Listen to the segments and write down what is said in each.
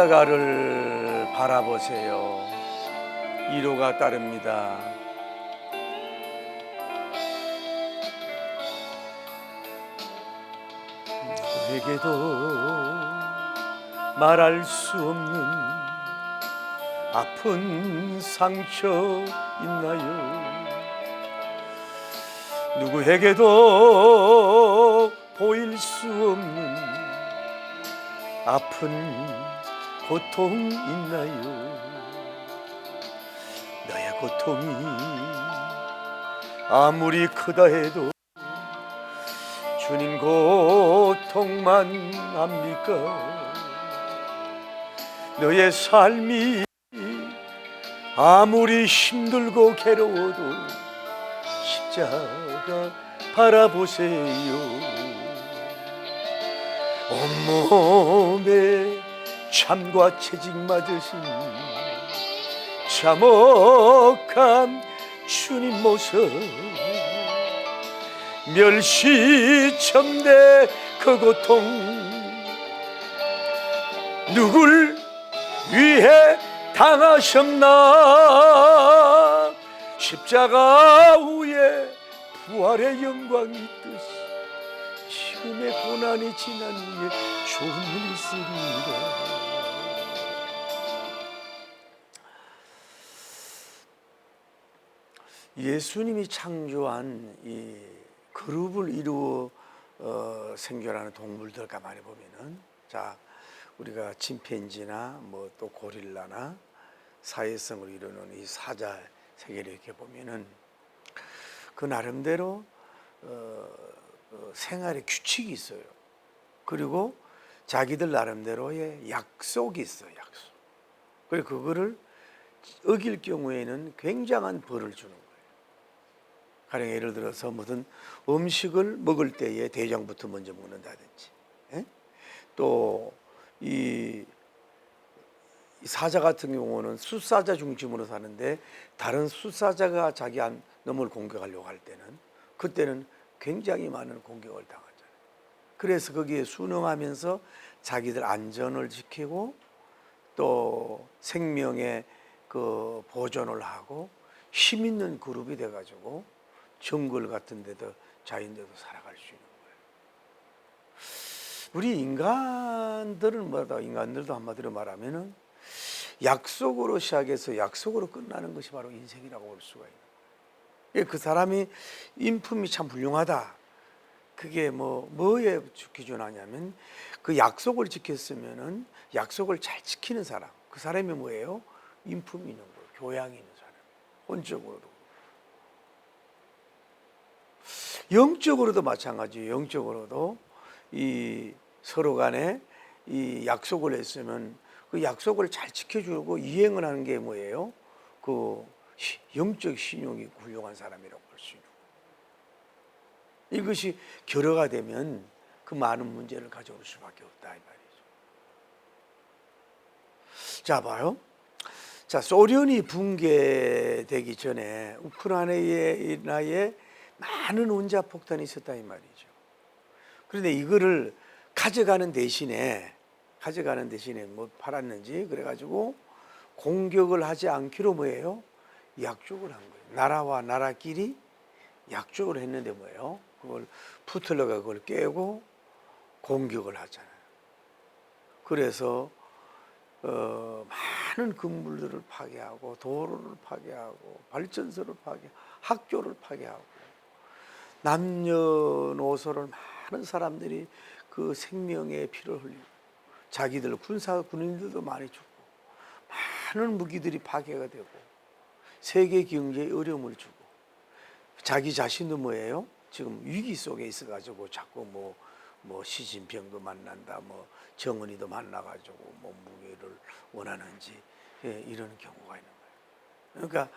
십자가를 바라보세요. 위로가 따릅니다. 누구에게도 말할 수 없는 아픈 상처 있나요? 누구에게도 보일 수 없는 아픈 고통 있나요? 나의 고통이 아무리 크다 해도 주님 고통만 압니까? 너의 삶이 아무리 힘들고 괴로워도 십자가 바라보세요. 온몸에 참과 채찍 맞으신 참혹한 주님 모습, 멸시천대 그 고통, 누굴 위해 당하셨나? 십자가 후에 부활의 영광이 있듯이 지금의 고난이 지난 후에 좋은 일이 있으리라. 예수님이 창조한 이 그룹을 이루어 생겨나는 동물들 가만히 보면은, 자, 우리가 침팬지나 뭐 또 고릴라나 사회성을 이루는 이 사자 세계를 이렇게 보면은 그 나름대로 생활의 규칙이 있어요. 그리고 자기들 나름대로의 약속이 있어요. 약속. 그리고 그거를 어길 경우에는 굉장한 벌을 주는 거예요. 가령 예를 들어서 무슨 음식을 먹을 때에 대장부터 먼저 먹는다든지, 또 이 사자 같은 경우는 숫사자 중심으로 사는데 다른 숫사자가 자기 놈을 공격하려고 할 때는 그때는 굉장히 많은 공격을 당하잖아요. 그래서 거기에 순응하면서 자기들 안전을 지키고 또 생명의 그 보존을 하고 힘 있는 그룹이 돼가지고 정글 같은 데도 자연데도 살아갈 수 있는 거예요. 우리 인간들도 한마디로 말하면은 약속으로 시작해서 약속으로 끝나는 것이 바로 인생이라고 볼 수가 있는 거예요. 그 사람이 인품이 참 훌륭하다. 그게 뭐에 기준하냐면 그 약속을 지켰으면은 약속을 잘 지키는 사람. 그 사람이 뭐예요? 인품이 있는 거예요. 교양이 있는 사람. 혼적으로도. 영적으로도 마찬가지예요. 영적으로도 이 서로 간에 이 약속을 했으면 그 약속을 잘 지켜주고 이행을 하는 게 뭐예요? 그 영적 신용이 훌륭한 사람이라고 볼 수 있는 거예요. 이것이 결여가 되면 그 많은 문제를 가져올 수밖에 없다 이 말이죠. 자, 봐요. 자, 소련이 붕괴되기 전에 우크라이나에 많은 원자폭탄이 있었다 이 말이죠. 그런데 이거를 가져가는 대신에 뭐 팔았는지 그래가지고 공격을 하지 않기로 뭐예요? 약속을 한 거예요. 나라와 나라끼리 약속을 했는데 뭐예요? 그걸 푸틀러가 그걸 깨고 공격을 하잖아요. 그래서 많은 건물들을 파괴하고 도로를 파괴하고 발전소를 파괴하고 학교를 파괴하고 남녀노소를 많은 사람들이 그 생명의 피를 흘리고 자기들 군인들도 많이 죽고 많은 무기들이 파괴가 되고 세계 경제에 어려움을 주고 자기 자신도 뭐예요? 지금 위기 속에 있어가지고 자꾸 뭐 시진핑도 만난다, 뭐 정은이도 만나가지고 뭐 무기를 원하는지 이런 경우가 있는 거예요. 그러니까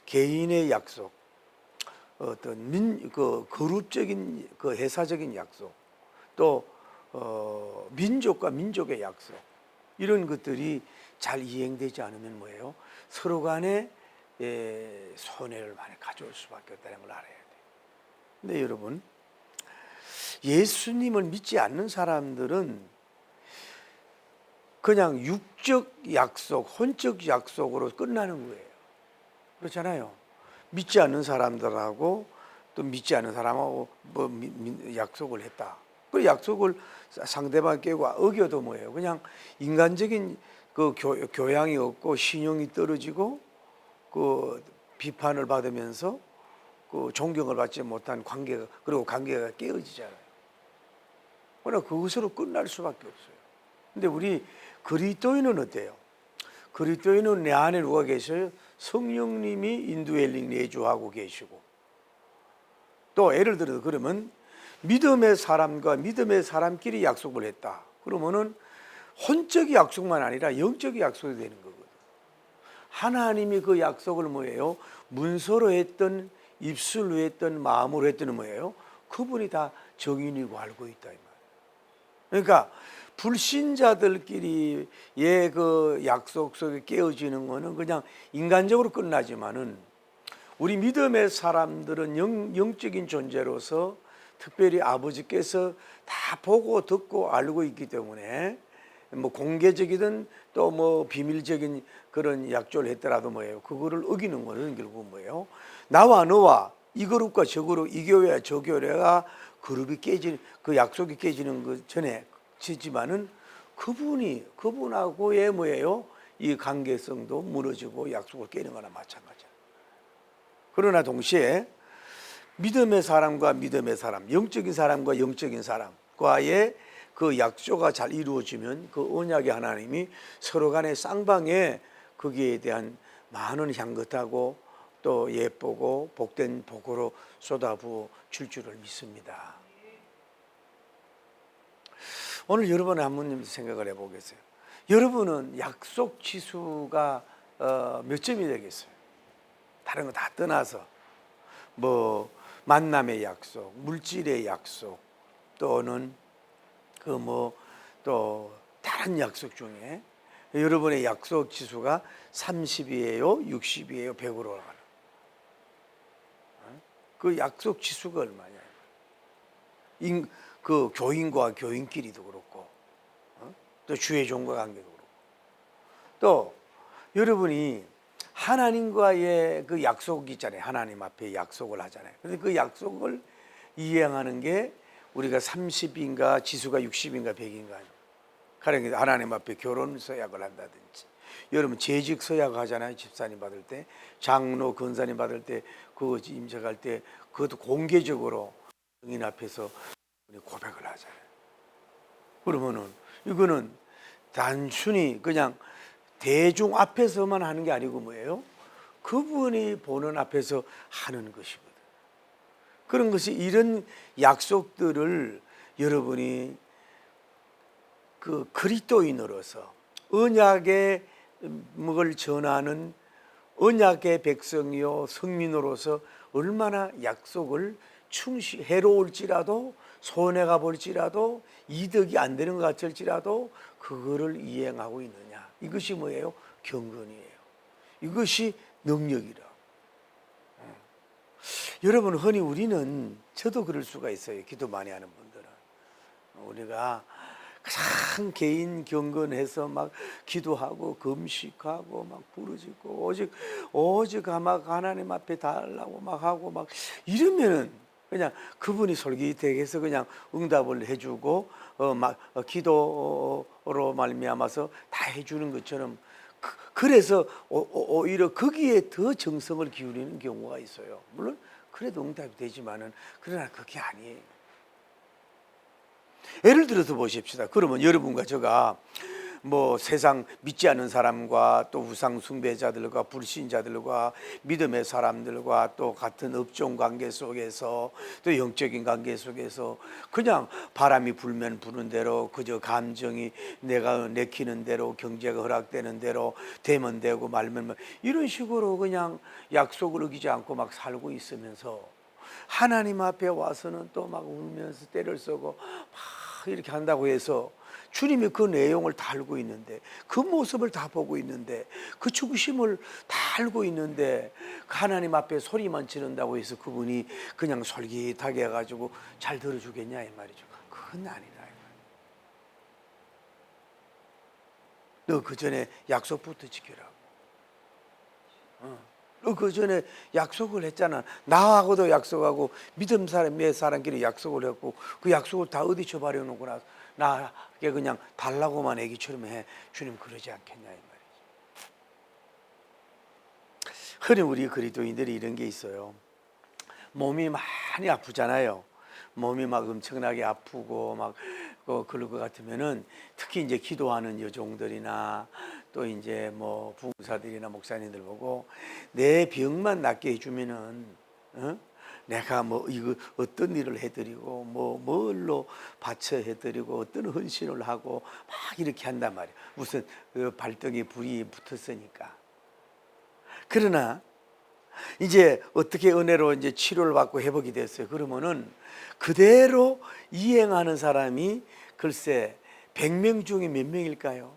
개인의 약속, 어떤 그룹적인 그 회사적인 약속, 또 민족과 민족의 약속 이런 것들이 잘 이행되지 않으면 뭐예요? 서로 간에 손해를 많이 가져올 수밖에 없다는 걸 알아야 돼요. 근데 여러분, 예수님을 믿지 않는 사람들은 그냥 육적 약속, 혼적 약속으로 끝나는 거예요. 그렇잖아요. 믿지 않는 사람들하고 또 믿지 않는 사람하고 약속을 했다. 그 약속을 상대방 깨고 어겨도 뭐예요? 그냥 인간적인 그 교양이 없고 신용이 떨어지고 그 비판을 받으면서 그 존경을 받지 못한 관계가, 그리고 관계가 깨어지잖아요. 그러나 그것으로 끝날 수밖에 없어요. 근데 우리 그리스도인은 어때요? 그리스도인은 내 안에 누가 계셔요? 성령님이 인도엘링 내주하고 계시고, 또 예를 들어서 그러면 믿음의 사람과 믿음의 사람끼리 약속을 했다. 그러면은 혼적인 약속만 아니라 영적인 약속이 되는 거거든. 하나님이 그 약속을 뭐예요? 문서로 했던, 입술로 했던, 마음으로 했던 뭐예요? 그분이 다 정인이고 알고 있다 이 말이에요. 그러니까 불신자들끼리의 그 약속 속에 깨어지는 거는 그냥 인간적으로 끝나지만은, 우리 믿음의 사람들은 영적인 존재로서 특별히 아버지께서 다 보고 듣고 알고 있기 때문에 뭐 공개적이든 또 뭐 비밀적인 그런 약조를 했더라도 뭐예요? 그거를 어기는 거는 결국 뭐예요? 나와 너와 이 그룹과 저 그룹, 이 교회와 저 교회가 그룹이 깨지는, 그 약속이 깨지는 그 전에 지지만은 그분하고의 뭐예요? 이 관계성도 무너지고 약속을 깨는 거나 마찬가지야. 그러나 동시에 믿음의 사람과 믿음의 사람, 영적인 사람과 영적인 사람과의 그 약조가 잘 이루어지면 그 언약의 하나님이 서로 간의 쌍방에 거기에 대한 많은 향긋하고 또 예쁘고 복된 복으로 쏟아부어 줄 줄을 믿습니다. 오늘 여러분의 한번 생각을 해보겠어요. 여러분은 약속 지수가 몇 점이 되겠어요? 다른 거 다 떠나서 뭐 만남의 약속, 물질의 약속, 또는 그 뭐 또 다른 약속 중에 여러분의 약속 지수가 30이에요, 60이에요, 100으로 올라가는 그 약속 지수가 얼마냐? 그 교인과 교인끼리도 그렇고, 또 주의 종과 관계도 그렇고, 또 여러분이 하나님과의 그 약속이 있잖아요. 하나님 앞에 약속을 하잖아요. 그런데 그 약속을 이행하는 게 우리가 30인가 지수가 60인가 100인가, 가령 하나님 앞에 결혼 서약을 한다든지, 여러분 재직 서약 하잖아요. 집사님 받을 때, 장로 권사님 받을 때, 그거 임직할 때 그것도 공개적으로 증인 앞에서 고백을 하잖아요. 그러면은 이거는 단순히 그냥 대중 앞에서만 하는 게 아니고 뭐예요? 그분이 보는 앞에서 하는 것이거든. 그런 것이, 이런 약속들을 여러분이 그 그리스도인으로서 언약의 을 전하는 언약의 백성이요 성민으로서 얼마나 약속을 해로울지라도, 손해가 볼지라도, 이득이 안 되는 것 같을지라도 그거를 이행하고 있느냐, 이것이 뭐예요? 경건이에요. 이것이 능력이라. 여러분, 흔히 우리는, 저도 그럴 수가 있어요. 기도 많이 하는 분들은 우리가 가장 개인 경건해서 막 기도하고 금식하고 막 부르짖고 오직 막 하나님 앞에 달라고 막 하고 막 이러면은 그냥 그분이 솔깃하게 해서 그냥 응답을 해주고 기도로 말미암아서 다 해주는 것처럼, 그래서 오히려 거기에 더 정성을 기울이는 경우가 있어요. 물론 그래도 응답이 되지만은, 그러나 그게 아니에요. 예를 들어서 보십시다. 그러면 여러분과 제가 뭐 세상 믿지 않는 사람과 또 우상 숭배자들과 불신자들과 믿음의 사람들과 또 같은 업종 관계 속에서, 또 영적인 관계 속에서 그냥 바람이 불면 부는 대로, 그저 감정이 내가 내키는 대로, 경제가 허락되는 대로 되면 되고 말면 이런 식으로 그냥 약속을 어기지 않고 막 살고 있으면서, 하나님 앞에 와서는 또 막 울면서 때를 쓰고 막 이렇게 한다고 해서 주님이 그 내용을 다 알고 있는데, 그 모습을 다 보고 있는데, 그 죽으심을 다 알고 있는데, 하나님 앞에 소리만 지른다고 해서 그분이 그냥 솔깃하게 해가지고 잘 들어주겠냐 이 말이죠. 그건 아니라. 너 그 전에 약속부터 지키라고. 너 그 전에 약속을 했잖아. 나하고도 약속하고 믿음 사람의 사람끼리 약속을 했고 그 약속을 다 어디 처발해 놓고 나게 그냥 달라고만 애기처럼 해. 주님 그러지 않겠냐 이 말이지. 흔히 우리 그리스도인들이 이런 게 있어요. 몸이 많이 아프잖아요. 몸이 막 엄청나게 아프고 막 그럴 것 같으면은 특히 이제 기도하는 여종들이나 또 이제 뭐 부흥사들이나 목사님들 보고 내 병만 낫게 해주면은 내가 뭐 이거 어떤 일을 해드리고 뭐 뭘로 바쳐 해드리고 어떤 헌신을 하고 막 이렇게 한단 말이에요. 무슨 발등에 불이 붙었으니까. 그러나 이제 어떻게 은혜로 이제 치료를 받고 회복이 됐어요. 그러면은 그대로 이행하는 사람이 글쎄 100명 중에 몇 명일까요?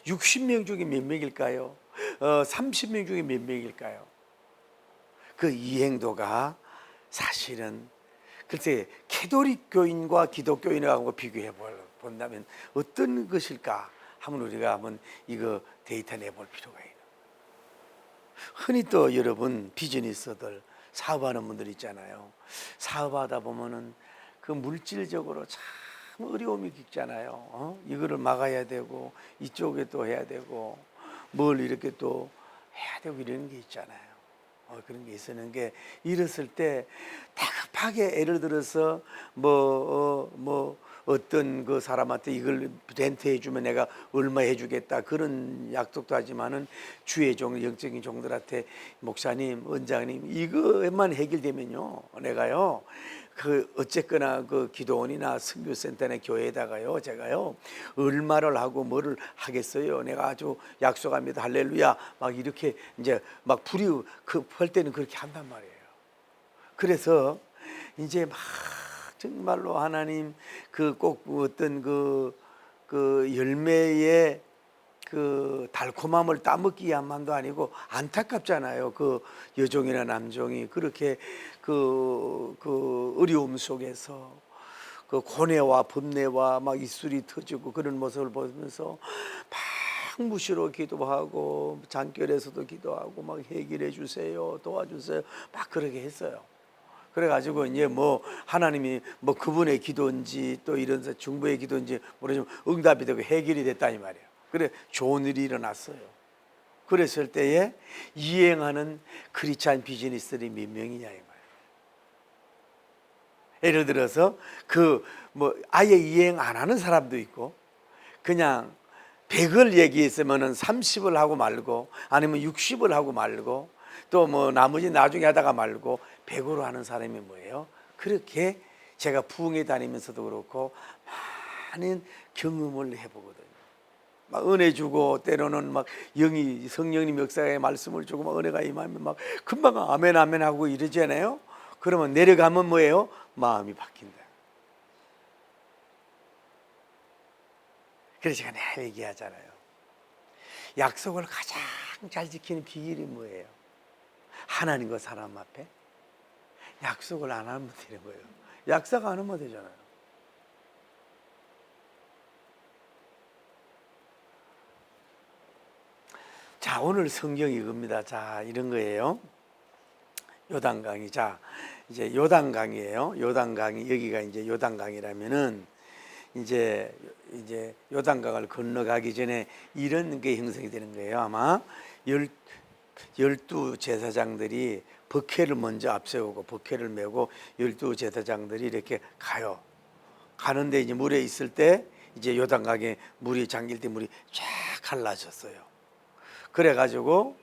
60명 중에 몇 명일까요? 30명 중에 몇 명일까요? 그 이행도가 사실은 글쎄 캐톨릭 교인과 기독교인하고 비교해 본다면 어떤 것일까 하면 우리가 한번 이거 데이터 내볼 필요가 있어요. 흔히 또 여러분 비즈니스들 사업하는 분들 있잖아요. 사업하다 보면은 그 물질적으로 참 어려움이 깊잖아요. 이거를 막아야 되고 이쪽에 또 해야 되고 뭘 이렇게 또 해야 되고 이런 게 있잖아요. 그런 게 있는 게 이랬을 때 다급하게 예를 들어서 어떤 그 사람한테 이걸 렌트 해주면 내가 얼마 해주겠다 그런 약속도 하지만은 주의 종 영적인 종들한테 목사님 원장님 이거만 해결되면요 내가요 그 어쨌거나 그 기도원이나 선교센터나 교회에다가요 제가요 얼마를 하고 뭐를 하겠어요. 내가 아주 약속합니다. 할렐루야. 막 이렇게 이제 막 불이 급할 때는 그렇게 한단 말이에요. 그래서 이제 막 정말로 하나님 그 꼭 어떤 그 열매의 그 달콤함을 따먹기 위함만도 아니고 안타깝잖아요. 그 여종이나 남종이 그렇게 그 어려움 속에서 그 고뇌와 범내와 막 입술이 터지고 그런 모습을 보면서 막 무시로 기도하고 잔결에서도 기도하고 막 해결해 주세요, 도와주세요, 막 그러게 했어요. 그래가지고 이제 뭐 하나님이 뭐 그분의 기도인지 또 이런 중보의 기도인지 모르지만 응답이 되고 해결이 됐다니 말이에요. 그래 좋은 일이 일어났어요. 그랬을 때에 이행하는 크리스찬 비즈니스들이 몇 명이냐 이 말이에요. 예를 들어서 그 뭐 아예 이행 안 하는 사람도 있고 그냥 100을 얘기했으면은 30을 하고 말고 아니면 60을 하고 말고 또 뭐 나머지 나중에 하다가 말고 100으로 하는 사람이 뭐예요? 그렇게 제가 부흥회 다니면서도 그렇고 많은 경험을 해보거든요. 막 은혜 주고 때로는 막 영이 성령님 역사의 말씀을 주고 막 은혜가 임하면 막 금방 아멘 아멘 하고 이러잖아요. 그러면 내려가면 뭐예요? 마음이 바뀐다. 그래서 제가 늘 얘기하잖아요. 약속을 가장 잘 지키는 비결이 뭐예요? 하나님과 사람 앞에 약속을 안 하면 되는 거예요. 약속 안 하면 되잖아요. 자, 오늘 성경 이겁니다. 자, 이런 거예요. 요단강이. 자, 이제 요단강이에요. 요단강이 여기가 이제 요단강이라면은 이제 요단강을 건너가기 전에 이런 게 형성이 되는 거예요. 아마 12 제사장들이 버케를 먼저 앞세우고 버케를 메고 12 제사장들이 이렇게 가요. 가는데 이제 물에 있을 때 이제 요단강에 물이 잠길 때 물이 쫙 갈라졌어요. 그래가지고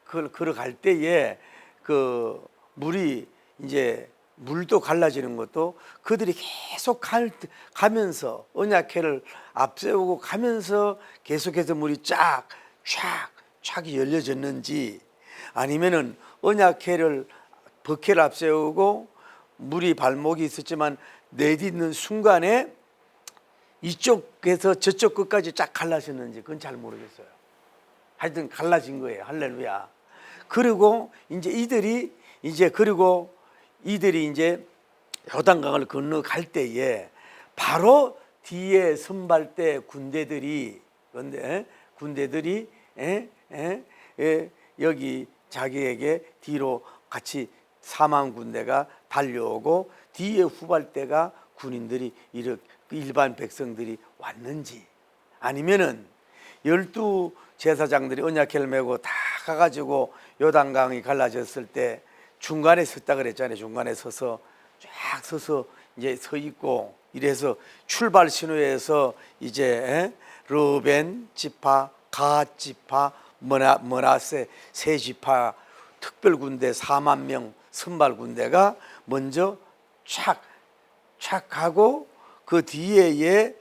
그걸 걸어갈 때에 그 물이 이제 물도 갈라지는 것도 그들이 계속 가면서 언약궤를 앞세우고 가면서 계속해서 물이 쫙 열려졌는지 아니면은 언약궤를 버케를 앞세우고 물이 발목이 있었지만 내딛는 순간에 이쪽에서 저쪽 끝까지 쫙 갈라졌는지 그건 잘 모르겠어요. 하여튼 갈라진 거예요. 할렐루야. 그리고 이제 이들이 이제 요단강을 건너갈 때에 바로 뒤에 선발대 군대들이 근데 군대들이 여기 자기에게 뒤로 같이 4만 군대가 달려오고 뒤에 후발대가 군인들이 이렇게 일반 백성들이 왔는지, 아니면은 12 제사장들이 언약궤를 메고 다 가가지고 요단강이 갈라졌을 때 중간에 섰다 그랬잖아요. 중간에 서서 쫙 서서 이제 서 있고, 이래서 출발 신호에서 이제 르벤 지파, 갓 지파, 머나세 세 지파 특별 군대 4만 명 선발 군대가 먼저 착 하고, 그 뒤에 이제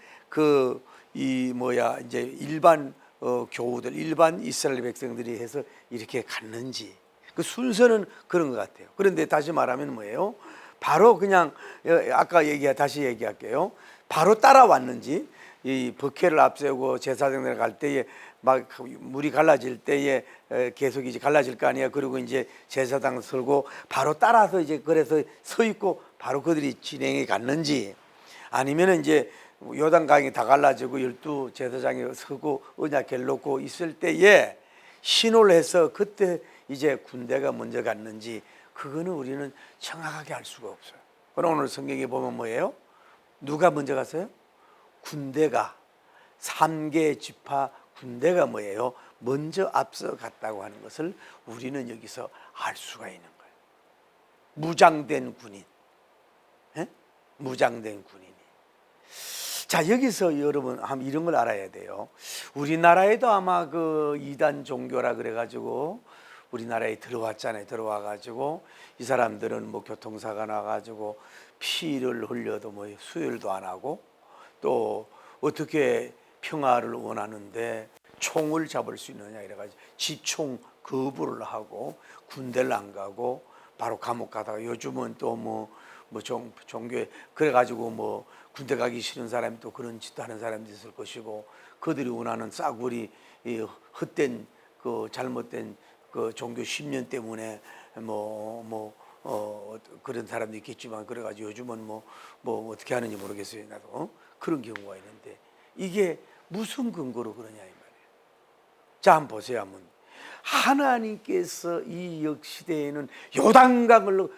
일반 교우들, 일반 이스라엘 백성들이 해서 이렇게 갔는지, 그 순서는 그런 것 같아요. 그런데 다시 말하면 뭐예요? 바로 그냥 아까 다시 얘기할게요. 바로 따라왔는지, 이 법회를 앞세우고 제사장들 갈 때에 막 물이 갈라질 때에 계속 이제 갈라질 거 아니야. 그리고 이제 제사장 설고 바로 따라서 이제 그래서 서 있고 바로 그들이 진행해 갔는지, 아니면 이제 요단강이 다 갈라지고 12 제사장이 서고 언약궤를 놓고 있을 때에 신호를 해서 그때 이제 군대가 먼저 갔는지, 그거는 우리는 정확하게 알 수가 없어요. 그럼 오늘 성경에 보면 뭐예요? 누가 먼저 갔어요? 군대가, 3개 지파 군대가 뭐예요? 먼저 앞서 갔다고 하는 것을 우리는 여기서 알 수가 있는 거예요. 무장된 군인, 무장된 군인이. 자, 여기서 여러분 이런 걸 알아야 돼요. 우리나라에도 아마 그 이단 종교라 그래가지고 우리나라에 들어왔잖아요. 들어와가지고 이 사람들은 뭐 교통사가 나가지고 피를 흘려도 뭐 수혈도 안 하고, 또 어떻게 평화를 원하는데 총을 잡을 수 있느냐 이래가지고 지총 거부를 하고 군대를 안 가고 바로 감옥 가다가, 요즘은 또 종교에 그래가지고 뭐 군대 가기 싫은 사람이 또 그런 짓도 하는 사람도 있을 것이고, 그들이 원하는 싸구리 헛된 그 잘못된 그 종교 신념 때문에 그런 사람도 있겠지만, 그래가지고 요즘은 뭐 어떻게 하는지 모르겠어요. 나도 그런 경우가 있는데, 이게 무슨 근거로 그러냐 이 말이에요. 자, 한번 보세요. 한번 하나님께서 이 역시대에는 요단강을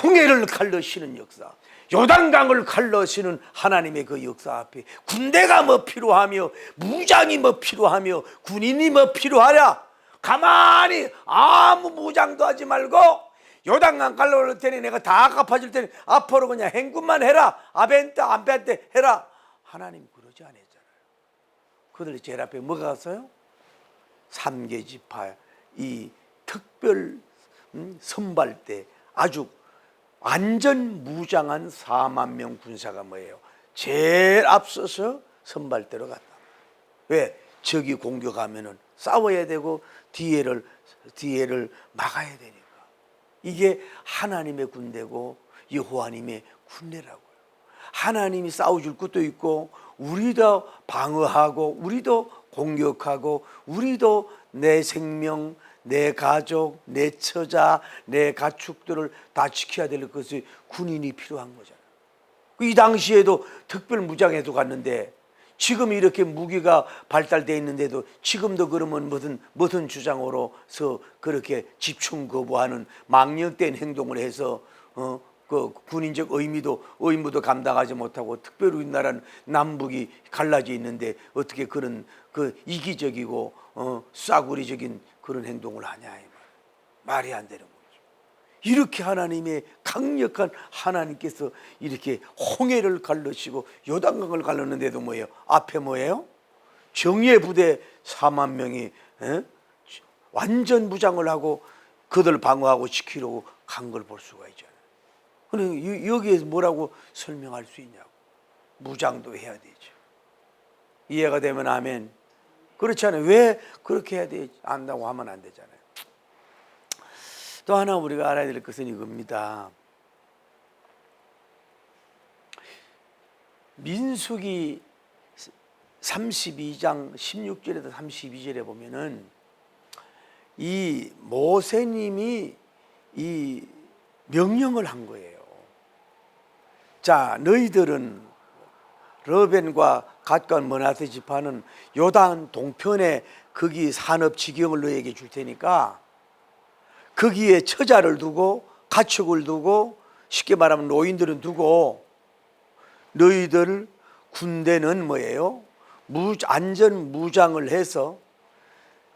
홍해를 갈르시는 역사, 요단강을 갈르시는 하나님의 그 역사 앞에 군대가 뭐 필요하며 무장이 뭐 필요하며 군인이 뭐 필요하냐? 가만히 아무 무장도 하지 말고 요단강 갈라올 테니 내가 다 갚아줄 테니 앞으로 그냥 행군만 해라. 안배한테 해라. 하나님 그러지 않았잖아요. 그들 제일 앞에 뭐가 갔어요? 3개 지파 이 특별 선발대 아주 완전 무장한 4만 명 군사가 뭐예요? 제일 앞서서 선발대로 갔다. 왜? 적이 공격하면은 싸워야 되고 뒤에를 막아야 되니까. 이게 하나님의 군대고 여호와님의 군대라고요. 하나님이 싸워줄 것도 있고, 우리도 방어하고 우리도 공격하고 우리도 내 생명, 내 가족, 내 처자, 내 가축들을 다 지켜야 될 것이 군인이 필요한 거잖아요. 이 당시에도 특별 무장에도 갔는데, 지금 이렇게 무기가 발달되어 있는데도 지금도 그러면 무슨 주장으로서 그렇게 집중 거부하는 망령된 행동을 해서 그 군인적 의무도 감당하지 못하고, 특별히 우리나라는 남북이 갈라져 있는데 어떻게 그런 그 이기적이고 싸구리적인 그런 행동을 하냐, 말이 안 되는 거죠. 이렇게 하나님의 강력한 하나님께서 이렇게 홍해를 갈르시고 요단강을 갈르는데도 뭐예요? 앞에 뭐예요? 정예 부대 4만 명이 완전 무장을 하고 그들 방어하고 지키려고 간 걸 볼 수가 있잖아요. 그런데 여기에서 뭐라고 설명할 수 있냐고. 무장도 해야 되죠. 이해가 되면 아멘. 그렇지 않아요? 왜 그렇게 해야 되지? 안다고 하면 안 되잖아요. 또 하나 우리가 알아야 될 것은 이겁니다. 민수기 32장 16절에서 32절에 보면은 이 모세님이 이 명령을 한 거예요. 자, 너희들은 르벤과 갓과 므낫세 지파는 요단 동편에 거기 산업 지경을 너에게 줄 테니까 거기에 처자를 두고 가축을 두고 쉽게 말하면 노인들은 두고 너희들 군대는 뭐예요? 안전 무장을 해서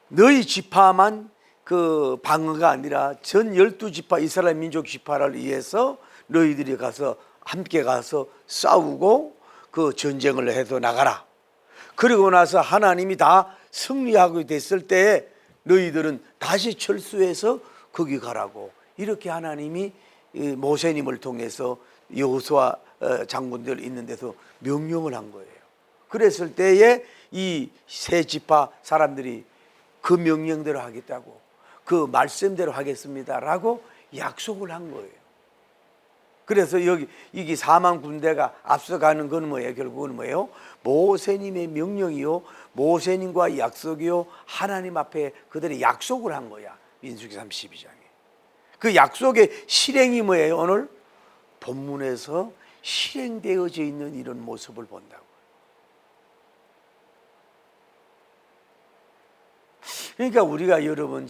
너희 지파만 그 방어가 아니라 전 12지파 이스라엘 민족 지파를 위해서 너희들이 가서 함께 가서 싸우고 그 전쟁을 해서 나가라. 그리고 나서 하나님이 다 승리하게 됐을 때 너희들은 다시 철수해서 거기 가라고 이렇게 하나님이 모세님을 통해서 여호수아 장군들 있는 데서 명령을 한 거예요. 그랬을 때에 이 세 지파 사람들이 그 명령대로 하겠다고 그 말씀대로 하겠습니다라고 약속을 한 거예요. 그래서 여기 이게 4만 군대가 앞서가는 건 뭐예요? 결국은 뭐예요? 모세님의 명령이요, 모세님과 약속이요, 하나님 앞에 그들이 약속을 한 거야. 민수기 32장에 그 약속의 실행이 뭐예요? 오늘 본문에서 실행되어져 있는 이런 모습을 본다고. 그러니까 우리가 여러분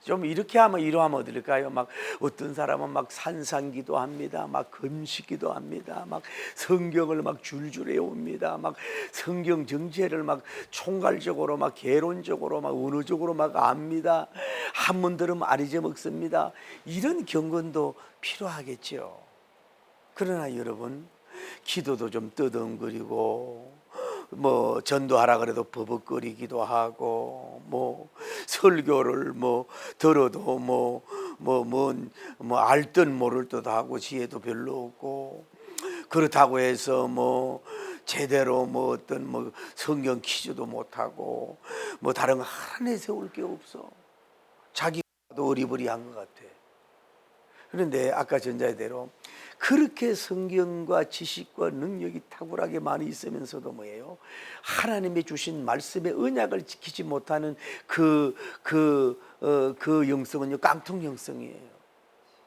좀 이렇게 하면 이러하면 어떨까요? 막 어떤 사람은 막 산상기도 합니다. 막 금식기도 합니다. 막 성경을 막 줄줄 외웁니다. 막 성경 정체를 막 총괄적으로 막 개론적으로 막 언어적으로 막 압니다. 한문 들으면 아리제 먹습니다. 이런 경건도 필요하겠죠. 그러나 여러분 기도도 좀 뜨듬거리고 뭐 전도하라 그래도 버벅거리기도 하고 뭐 설교를 뭐 들어도 뭐 알 듯 모를 듯 하고 지혜도 별로 없고 그렇다고 해서 뭐 제대로 뭐 어떤 뭐 성경 퀴즈도 못하고 뭐 다른 거 하나 세울 게 없어. 자기도 어리버리한 것 같아. 그런데 아까 전자대로 그렇게 성경과 지식과 능력이 탁월하게 많이 있으면서도 뭐예요? 하나님이 주신 말씀의 언약을 지키지 못하는 그 영성은요, 깡통 영성이에요.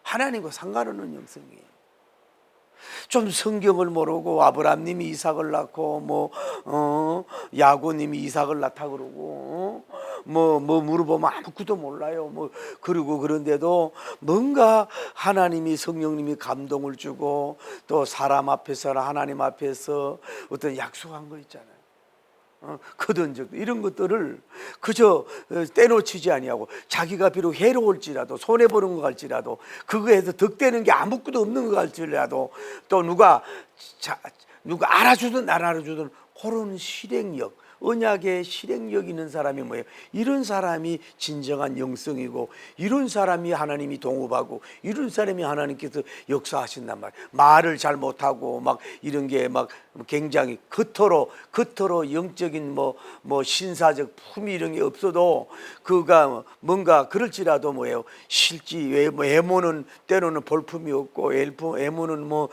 하나님과 상관없는 영성이에요. 좀 성경을 모르고 아브라함님이 이삭을 낳고 야고님이 이삭을 낳다 그러고 뭐 물어보면 아무것도 몰라요. 뭐 그리고 그런데도 뭔가 하나님이 성령님이 감동을 주고 또 사람 앞에서나 하나님 앞에서 어떤 약속한 거 있잖아요. 거둔 적도 이런 것들을 그저 떼놓치지 아니하고 자기가 비록 해로울지라도 손해보는 것 같지라도 그거에서 득되는 게 아무것도 없는 것 같지라도 또 누가 알아주든 안 알아주든 그런 실행력, 언약의 실행력 있는 사람이 뭐예요? 이런 사람이 진정한 영성이고 이런 사람이 하나님이 동업하고 이런 사람이 하나님께서 역사하신단 말이에요. 말을 잘 못하고 막 이런 게 막 굉장히 겉으로 영적인 뭐 신사적 품위 이런 게 없어도 그가 뭔가 그럴지라도 뭐예요? 실지 외모는 때로는 볼품이 없고 외모는 뭐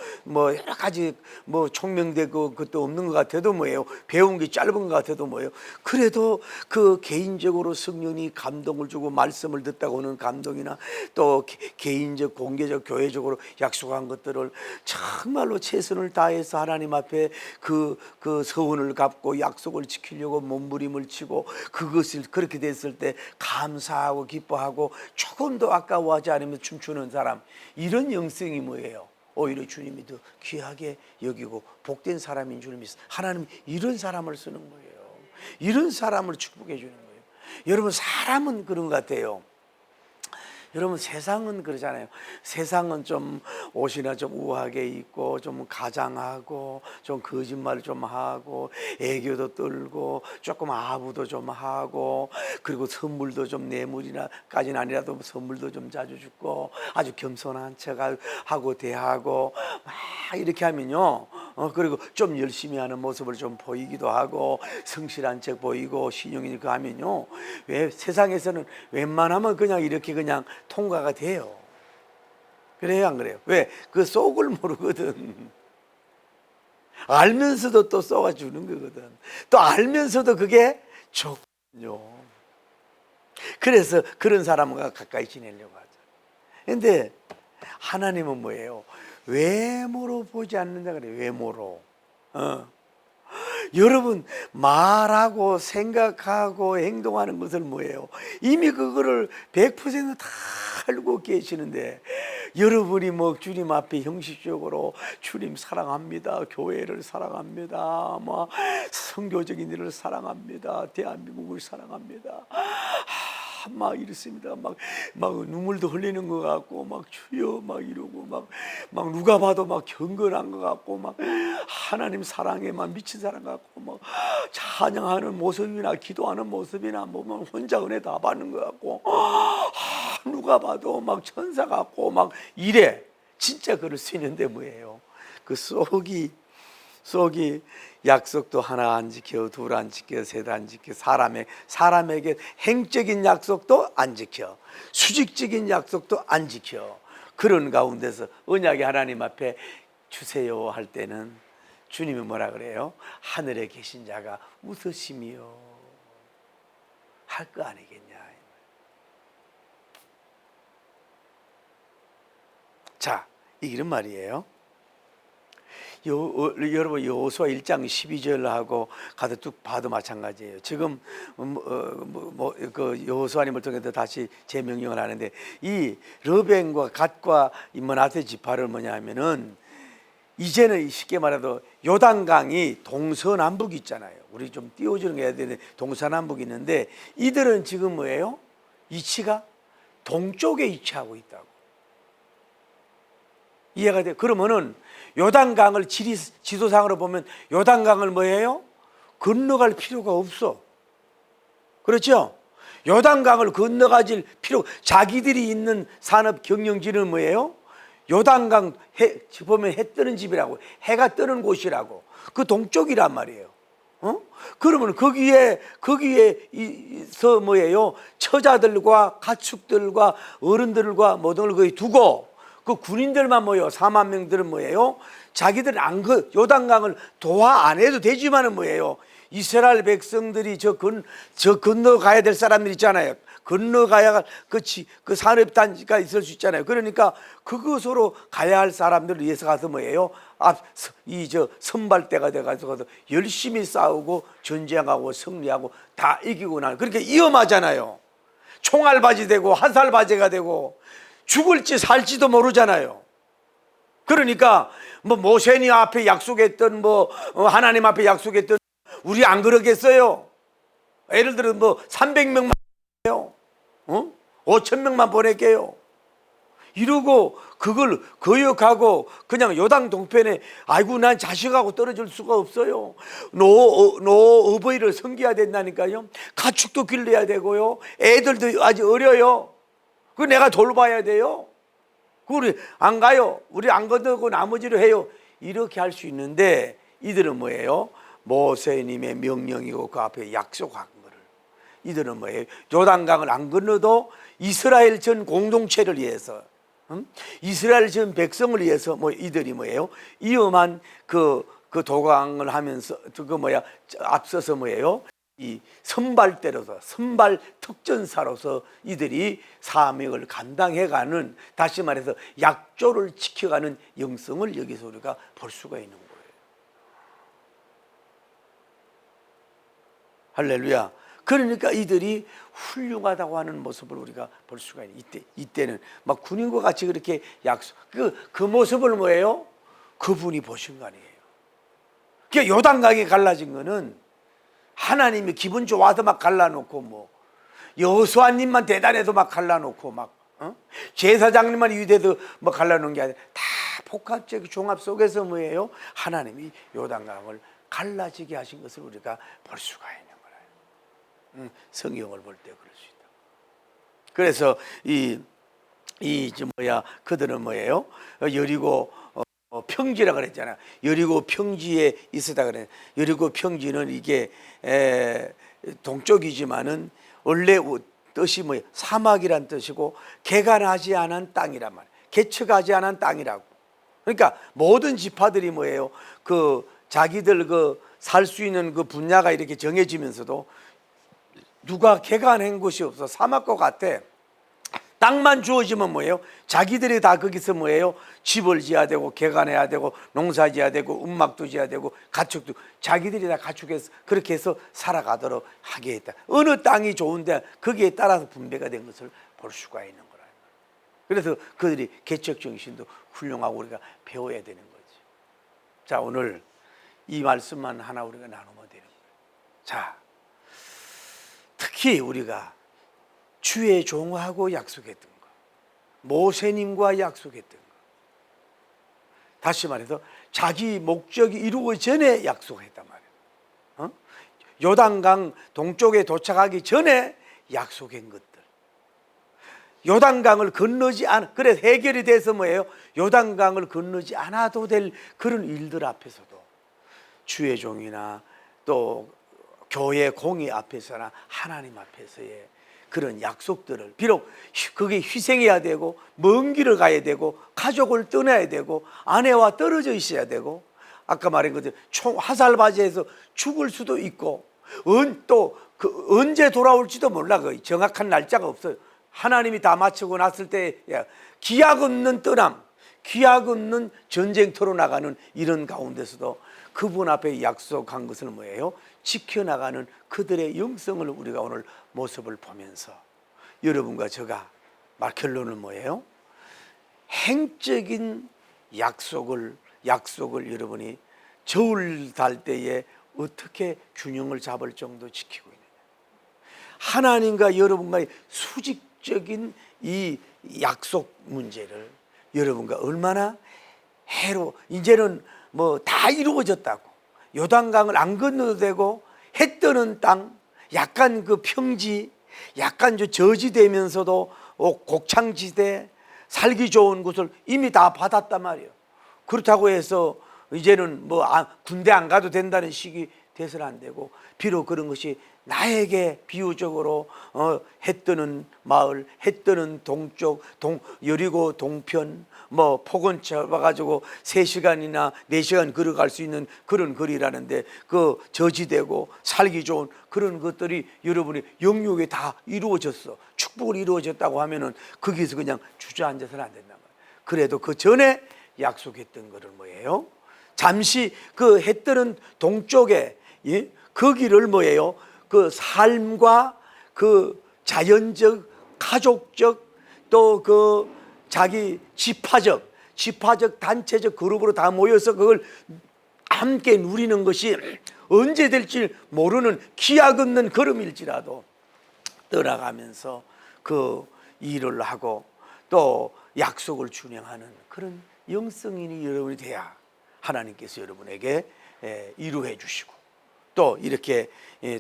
여러 가지 뭐 총명되고 그것도 없는 것 같아도 뭐예요? 배운 게 짧은 것 같아도 뭐예요? 그래도 그 개인적으로 성령이 감동을 주고 말씀을 듣다고 하는 감동이나 또 개인적 공개적 교회적으로 약속한 것들을 정말로 최선을 다해서 하나님 앞에 그 서원을 갚고 약속을 지키려고 몸부림을 치고 그것을 그렇게 됐을 때 감사하고 기뻐하고 조금도 아까워하지 않으면 춤추는 사람, 이런 영성이 뭐예요? 오히려 주님이 더 귀하게 여기고 복된 사람인 줄 믿습니다. 하나님 이런 사람을 쓰는 거예요. 이런 사람을 축복해 주는 거예요. 여러분 사람은 그런 것 같아요. 여러분 세상은 그러잖아요. 세상은 좀 옷이나 좀 우아하게 입고 좀 가장하고 좀 거짓말 좀 하고 애교도 떨고 조금 아부도 좀 하고 그리고 선물도 좀 뇌물이나까지는 아니라도 선물도 좀 자주 주고 아주 겸손한 척하고 대하고 막 이렇게 하면요. 그리고 좀 열심히 하는 모습을 좀 보이기도 하고 성실한 척 보이고 신용이니까 하면요. 왜 세상에서는 웬만하면 그냥 이렇게 그냥 통과가 돼요. 그래요, 안 그래요? 왜? 그 속을 모르거든. 알면서도 또 쏘아주는 거거든. 또 알면서도 그게 좋군요. 그래서 그런 사람과 가까이 지내려고 하죠. 근데 하나님은 뭐예요? 외모로 보지 않는다 그래요. 외모로. 여러분, 말하고 생각하고 행동하는 것을 뭐예요? 이미 그거를 100%다 알고 계시는데, 여러분이 뭐 주님 앞에 형식적으로 주님 사랑합니다, 교회를 사랑합니다, 뭐 선교적인 일을 사랑합니다, 대한민국을 사랑합니다, 막 이렇습니다. 막 눈물도 흘리는 것 같고, 막 주여 막 이러고, 막 누가 봐도 막 경건한 것 같고, 막 하나님 사랑에만 미친 사람 같고, 막 찬양하는 모습이나 기도하는 모습이나 뭐 혼자 은혜 다 받는 것 같고, 누가 봐도 막 천사 같고 막 이래. 진짜 그럴 수 있는데 뭐예요? 그 속이 약속도 하나 안 지켜, 둘 안 지켜, 셋 안 지켜, 사람에게 행적인 약속도 안 지켜, 수직적인 약속도 안 지켜. 그런 가운데서 언약의 하나님 앞에 주세요 할 때는 주님이 뭐라 그래요? 하늘에 계신 자가 웃으시며 할 거 아니겠냐. 자, 이런 말이에요. 여러분, 여호수아 1장 12절하고 가서 쭉 봐도 마찬가지예요. 지금 그 여호수아님을 통해서 다시 재명령을 하는데, 이 르벤과 갓과 이 므낫세 지파를 뭐냐면은, 이제는 쉽게 말해도 요단강이 동서남북 있잖아요. 우리 좀 띄워주는 게 해야 되는데, 동서남북 있는데, 이들은 지금 뭐예요? 위치가 동쪽에 위치하고 있다고. 이해가 돼? 그러면은 요단강을 지도상으로 보면 요단강을 뭐예요? 건너갈 필요가 없어. 그렇죠? 요단강을 건너가질 필요, 자기들이 있는 산업 경영지는 뭐예요? 요단강 보면 해 뜨는 집이라고, 해가 뜨는 곳이라고, 그 동쪽이란 말이에요. 그러면 거기에서 뭐예요? 처자들과 가축들과 어른들과 모든 걸 거기 두고, 그 군인들만 뭐예요? 4만 명들은 뭐예요? 자기들은 요단강을 도하 안 해도 되지만은 뭐예요? 이스라엘 백성들이 저 건너가야 될 사람들 있잖아요. 건너가야 그 산업단지가 있을 수 있잖아요. 그러니까 그것으로 가야 할 사람들을 위해서 가서 뭐예요? 선발대가 돼가지고 열심히 싸우고 전쟁하고 승리하고 다 이기고 나는, 그러니까 위험하잖아요. 총알바지 되고 화살바지가 되고 죽을지 살지도 모르잖아요. 그러니까 뭐 모세니 앞에 약속했던 하나님 앞에 약속했던, 우리 안 그러겠어요? 예를 들어 300명만 보내요, 5,000명만 보낼게요 이러고 그걸 거역하고 그냥 요단 동편에 아이고 난 자식하고 떨어질 수가 없어요. 노어버이를 섬겨야 된다니까요. 가축도 길러야 되고요, 애들도 아직 어려요. 그 내가 돌봐야 돼요. 우리 안 가요. 우리 안 건너고 나머지로 해요. 이렇게 할 수 있는데, 이들은 뭐예요? 모세님의 명령이고 그 앞에 약속한 거를, 이들은 뭐예요? 요단강을 안 건너도 이스라엘 전 공동체를 위해서, 이스라엘 전 백성을 위해서 이들이 뭐예요? 위험한 그 도강을 하면서 앞서서 뭐예요? 이 선발대로서, 선발 특전사로서 이들이 사명을 감당해가는, 다시 말해서 약조를 지켜가는 영성을 여기서 우리가 볼 수가 있는 거예요. 할렐루야. 그러니까 이들이 훌륭하다고 하는 모습을 우리가 볼 수가 있는, 이때는 막 군인과 같이 그렇게 그 모습을 뭐예요? 그분이 보신 거 아니에요. 그러니까 요단강이 갈라진 거는 하나님이 기분 좋아서 막 갈라놓고, 여호수아님만 대단해도 막 갈라놓고, 제사장님만 위대해도 갈라놓은 게 아니라 다 복합적 종합 속에서 뭐예요? 하나님이 요단강을 갈라지게 하신 것을 우리가 볼 수가 있는 거예요. 성경을 볼 때 그럴 수 있다. 그래서 그들은 뭐예요? 여리고 평지라 그랬잖아. 여리고 평지에 있었다 그래. 여리고 평지는 이게 동쪽이지만은 원래 뜻이 사막이란 뜻이고, 개간하지 않은 땅이란 말이야. 개척하지 않은 땅이라고. 그러니까 모든 지파들이 뭐예요? 자기들 살 수 있는 그 분야가 이렇게 정해지면서도 누가 개간한 곳이 없어. 사막과 같아. 땅만 주어지면 뭐예요? 자기들이 다 거기서 뭐예요? 집을 지어야 되고 개간해야 되고 농사 지어야 되고 움막도 지어야 되고 가축도 자기들이 다 가축해서 그렇게 해서 살아가도록 하게 했다. 어느 땅이 좋은데 거기에 따라서 분배가 된 것을 볼 수가 있는 거라. 그래서 그들이 개척 정신도 훌륭하고 우리가 배워야 되는 거죠. 자, 오늘 이 말씀만 하나 우리가 나누면 되는 거예요. 자, 특히 우리가 주의 종하고 약속했던 거, 모세님과 약속했던 거, 다시 말해서 자기 목적이 이루어지기 전에 약속했단 말이에요. 요단강 동쪽에 도착하기 전에 약속한 것들, 요단강을 건너지 않아, 그래 해결이 돼서 뭐예요? 요단강을 건너지 않아도 될 그런 일들 앞에서도 주의 종이나 또 교회 공의 앞에서나 하나님 앞에서의 그런 약속들을, 비록 그게 희생해야 되고 먼 길을 가야 되고 가족을 떠나야 되고 아내와 떨어져 있어야 되고 아까 말한 것처럼 화살바지에서 죽을 수도 있고 또 언제 돌아올지도 몰라. 그 정확한 날짜가 없어요. 하나님이 다 마치고 났을 때 기약 없는 떠남, 기약 없는 전쟁터로 나가는 이런 가운데서도 그분 앞에 약속한 것을 뭐예요? 지켜나가는 그들의 영성을 우리가 오늘 모습을 보면서 여러분과 제가 결론은 뭐예요? 행적인 약속을 여러분이 저울달 때에 어떻게 균형을 잡을 정도 지키고 있느냐. 하나님과 여러분과의 수직적인 이 약속 문제를 여러분과 얼마나 이제는 뭐 다 이루어졌다고, 요단강을 안 건너도 되고 해 뜨는 땅, 약간 그 평지, 약간 저지되면서도 곡창지대, 살기 좋은 곳을 이미 다 받았단 말이에요. 그렇다고 해서 이제는 뭐 군대 안 가도 된다는 식이 돼서는 안 되고, 비록 그런 것이 나에게 비유적으로 해 뜨는 마을, 해 뜨는 동쪽, 여리고 동편, 뭐 폭언 잡아가지고 3시간이나 4시간 걸어갈 수 있는 그런 거리라는데 그 저지되고 살기 좋은 그런 것들이 여러분의 영역에 다 이루어졌어, 축복을 이루어졌다고 하면은 거기서 그냥 주저앉아서는 안 된단 말이에요. 그래도 그 전에 약속했던 것은 뭐예요? 잠시 그 해 뜨는 동쪽에 거기를 뭐예요? 그 삶과 그 자연적, 가족적, 또 그 자기 지파적, 단체적 그룹으로 다 모여서 그걸 함께 누리는 것이 언제 될지 모르는 기약 없는 걸음일지라도 떠나가면서 그 일을 하고 또 약속을 준행하는 그런 영성인이 여러분이 돼야 하나님께서 여러분에게 이루해 주시고 또 이렇게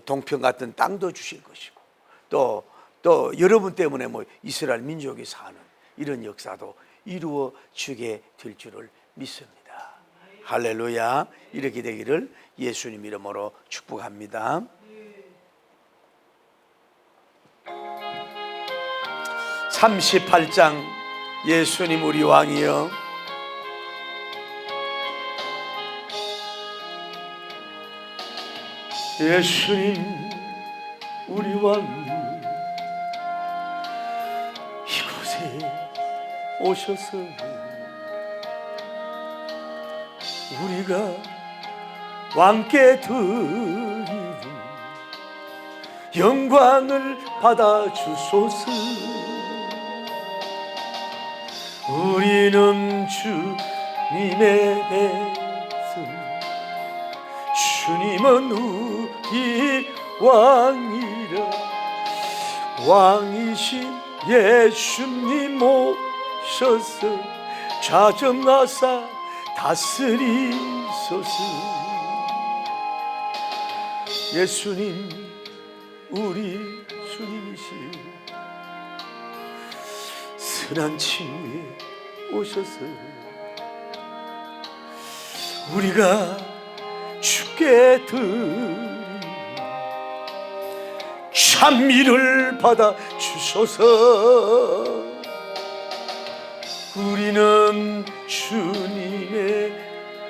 동편 같은 땅도 주실 것이고 또 여러분 때문에 뭐 이스라엘 민족이 사는 이런 역사도 이루어지게 될 줄을 믿습니다. 할렐루야. 이렇게 되기를 예수님 이름으로 축복합니다. 38장 예수님 우리 왕이여, 예수님 우리 왕 이곳에 오셔서 우리가 왕께 드리는 영광을 받아 주소서. 우리는 주님의 백성, 주님은 우리 왕이라. 왕이신 예수님 오셔서 좌정하사 다스리소서. 예수님 우리 주님이시 선한 친구에 오셔서 우리가 주께 드린 찬미를 받아 주소서. 우리는 주님의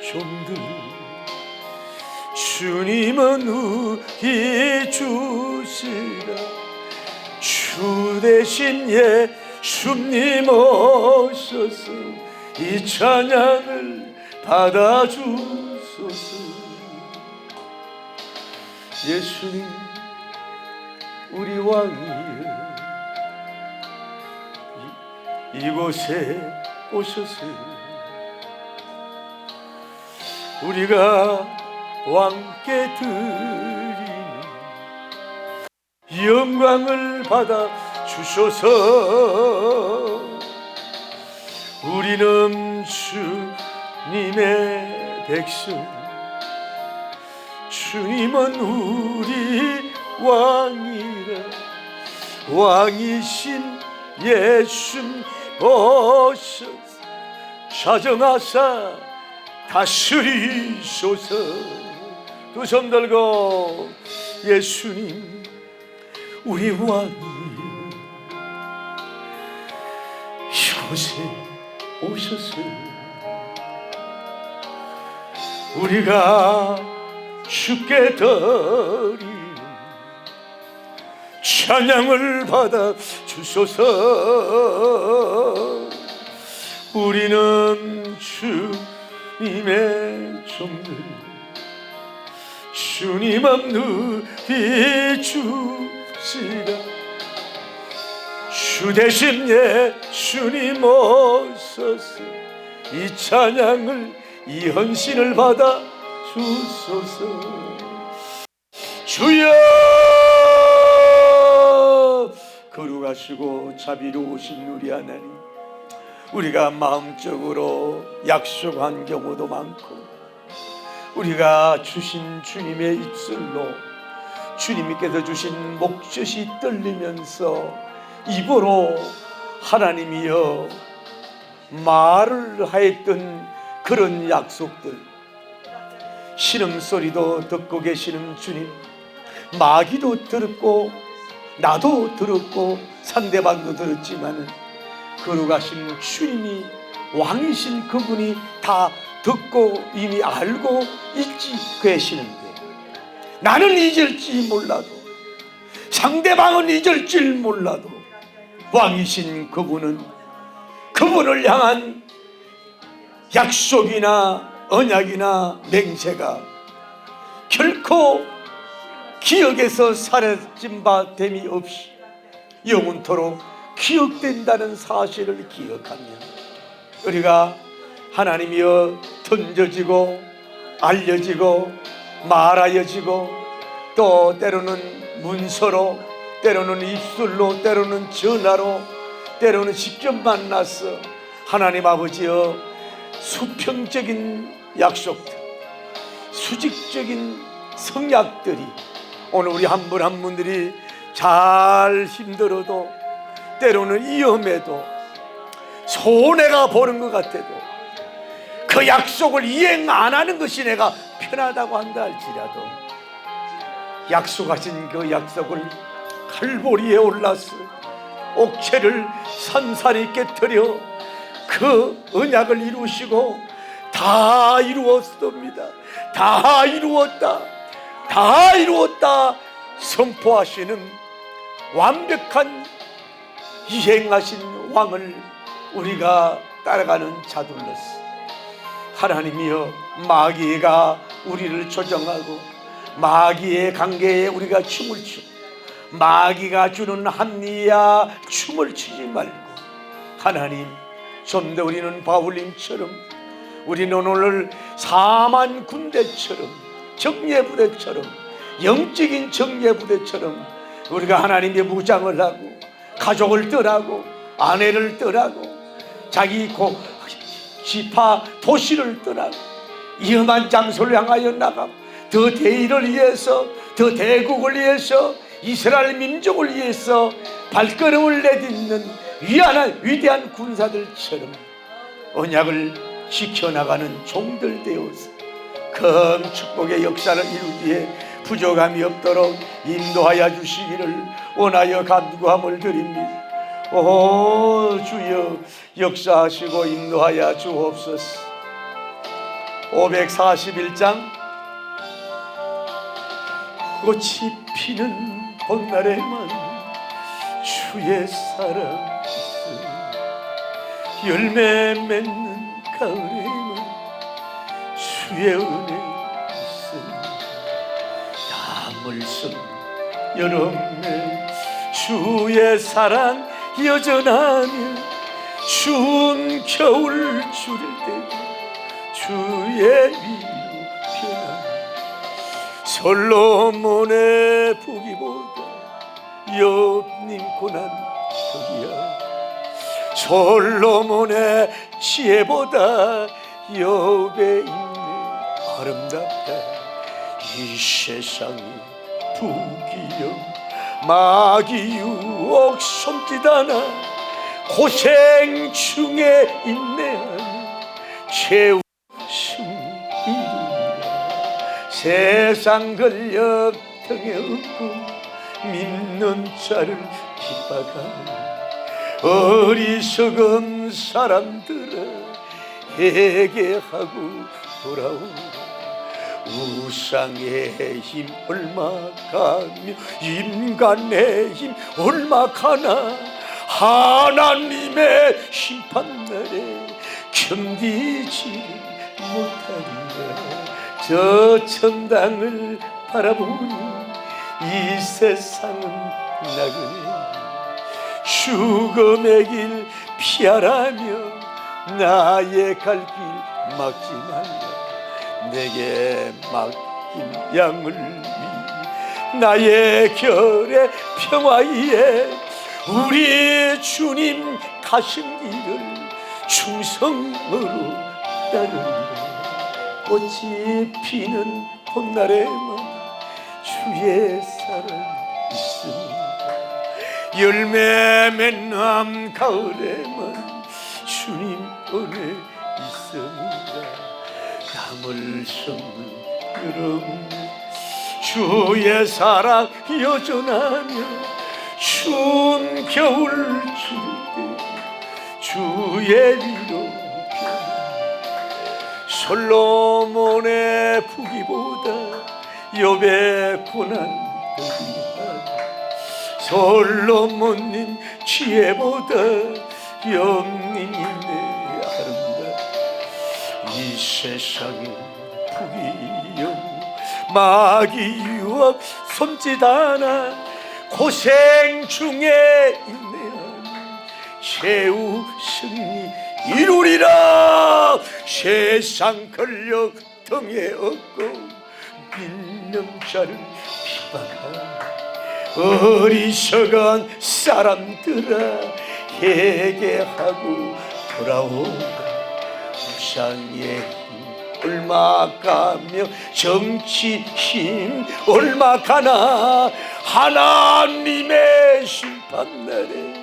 종들, 주님은 우리 주시라. 주 대신 주님 오셔서 이 찬양을 받아주소서. 예수님 우리 왕이여 이곳에 오셔서 우리가 왕께 드리는 영광을 받아 주소서. 우리는 주님의 백성, 주님은 우리 왕이라. 왕이신 예수님 오셔서 자정하사 다스리소서. 두 손 들고 예수님 우리 왕이여 이곳에 오셔서 우리가 주께 드리는 찬양을 받아 주소서. 우리는 주님의 종들, 주님 앞누리 주시라. 주 대신 예수님 오셔서 이 찬양을 이 헌신을 받아 주소서. 주여 거룩하시고 자비로우신 우리 하나님, 우리가 마음적으로 약속한 경우도 많고 우리가 주신 주님의 입술로 주님께서 주신 목젖이 떨리면서 입으로 하나님이여 말을 하였던 그런 약속들, 신음소리도 듣고 계시는 주님, 마귀도 들었고 나도 들었고 상대방도 들었지만 거룩하신 주님이 왕이신 그분이 다 듣고 이미 알고 있지 계시는데, 나는 잊을지 몰라도 상대방은 잊을지 몰라도 왕이신 그분은 그분을 향한 약속이나 언약이나 맹세가 결코 기억에서 사라진 바 됨이 없이 영원토록 기억된다는 사실을 기억하며 우리가 하나님이여 던져지고 알려지고 말하여지고 또 때로는 문서로, 때로는 입술로, 때로는 전화로, 때로는 직접 만나서 하나님 아버지여 수평적인 약속들, 수직적인 성약들이 오늘 우리 한 분 한 분들이 잘 힘들어도 때로는 위험해도 손해가 보는 것 같아도 그 약속을 이행 안 하는 것이 내가 편하다고 한다 할지라도 약속하신 그 약속을 갈보리에 올라서 옥체를 산산히 깨뜨려 그 언약을 이루시고 다 이루었습니다. 다 이루었다. 다 이루었다 선포하시는 완벽한 이행하신 왕을 우리가 따라가는 자들로서 하나님이여 마귀가 우리를 조정하고 마귀의 관계에 우리가 춤을 추고 마귀가 주는 합리야 춤을 추지 말고 하나님 좀 더 우리는 바울님처럼 우리는 오늘 4만 군대처럼 정예부대처럼 영적인 정예부대처럼 우리가 하나님의 무장을 하고 가족을 떠나고 아내를 떠나고 자기 지파 도시를 떠나고 위험한 장소를 향하여 나가고 더 대의를 위해서 더 대국을 위해서 이스라엘 민족을 위해서 발걸음을 내딛는 위대한 군사들처럼 언약을 지켜나가는 종들 되어서 큰 축복의 역사를 이루기에 부족함이 없도록 인도하여 주시기를 원하여 간구함을 드립니다. 오 주여 역사하시고 인도하여 주옵소서. 541장 꽃이 피는 봄날에만 주의 사랑 열매 맺는 가을에는 주의 은혜 있습니다. 담을 선 여름에 주의 사랑 여전하며 추운 겨울 줄일 때 주의 위로 변하며 솔로몬의 부귀보다 욥님 고난 덕이야 솔로몬의 지혜보다 욥의 인내 아름답다 이 세상이 부귀영 마귀 유혹 손짓 하나 고생 중에 인내하는 최후 승리이루리라 세상 권력 등에 업고 믿는 자를 핍박하는 어리석은 사람들아 회개하고 돌아오라 우상의 힘 얼마가며 인간의 힘 얼마가나 하나님의 심판날에 견디지 못하리라 저 천당을 바라보니 이 세상은 나그네 죽음의 길 피하라며 나의 갈 길 막지 말라 내게 맡긴 양을 위해 나의 결의 평화 위에 우리 주님 가신 길을 충성으로 따르리라 꽃이 피는 봄날에만 주의 사랑 있습니다 열매 맺는 가을에만 주님 은혜 있습니다 담을 섞는 여름 주의 사랑 여전하며 추운 겨울 줄일 때 주의 위로 솔로몬의 부귀보다 욥의 고난 덕이야 솔로몬님 지혜보다 욥님 인내 아름답다 이 세상에 부귀영 마귀 유혹 손짓 하나 고생 중에 인내하는 최후 승리 이루리라 세상 권력 등에 업고 믿는 자를 핍박하는 어리석은 사람들아 회개하고 돌아오라 우상의 힘 얼마 가며 정치 힘 얼마 가나 하나님의 심판날에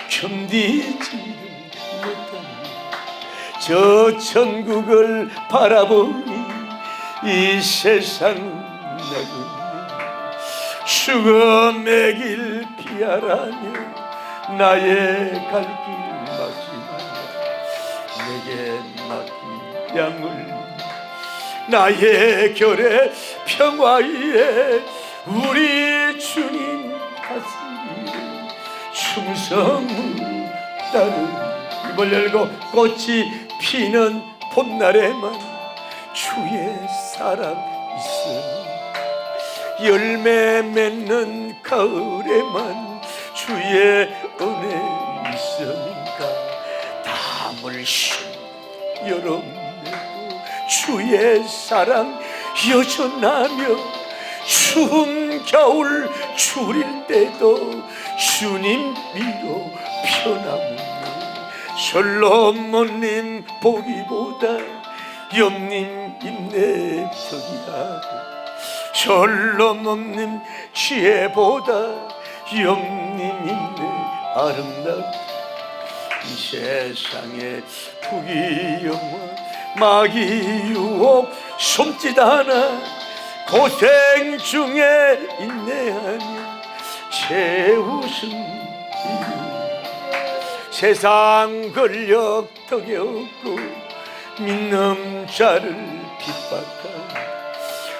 견디지를 못합니다 저 천국을 바라보니 이 세상은 나그네 죽음의 길 피하라며 나의 갈 길 막지 말라 내게 맡긴 양을 나의 결의 평화 위에 우리 주님 가슴이 충성으로 따르니 입을 열고 꽃이 피는 봄날에만 주의 사랑 있으니 열매 맺는 가을에만 주의 은혜 있으니까 담을 쉰 여름 내고 주의 사랑 여전하며 추운 겨울 줄일 때도 주님 위로 편함없네 솔로몬님 보기보다 욥님 인내 덕이하고 솔로몬님 지혜보다 욥님 인내 아름답다 이 세상에 부귀영화 마귀 유혹 손짓 하나 고생 중에 인내하며 최우승 세상 권력 덕에 없고 믿는 자를 핍박한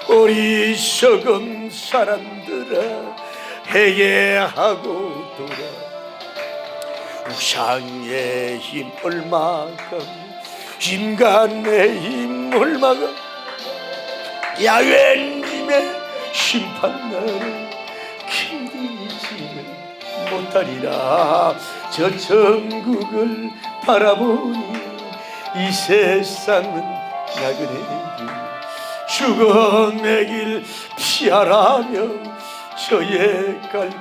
어리석은 사람들아 회개하고 돌아 우상의 힘 얼마큼, 인간의 힘 얼마큼, 야훼님의 심판날은 견디지를 못하리라. 저 천국을 바라보니 이 세상은 나그네길, 죽음의 길 피하라며 저의 갈 길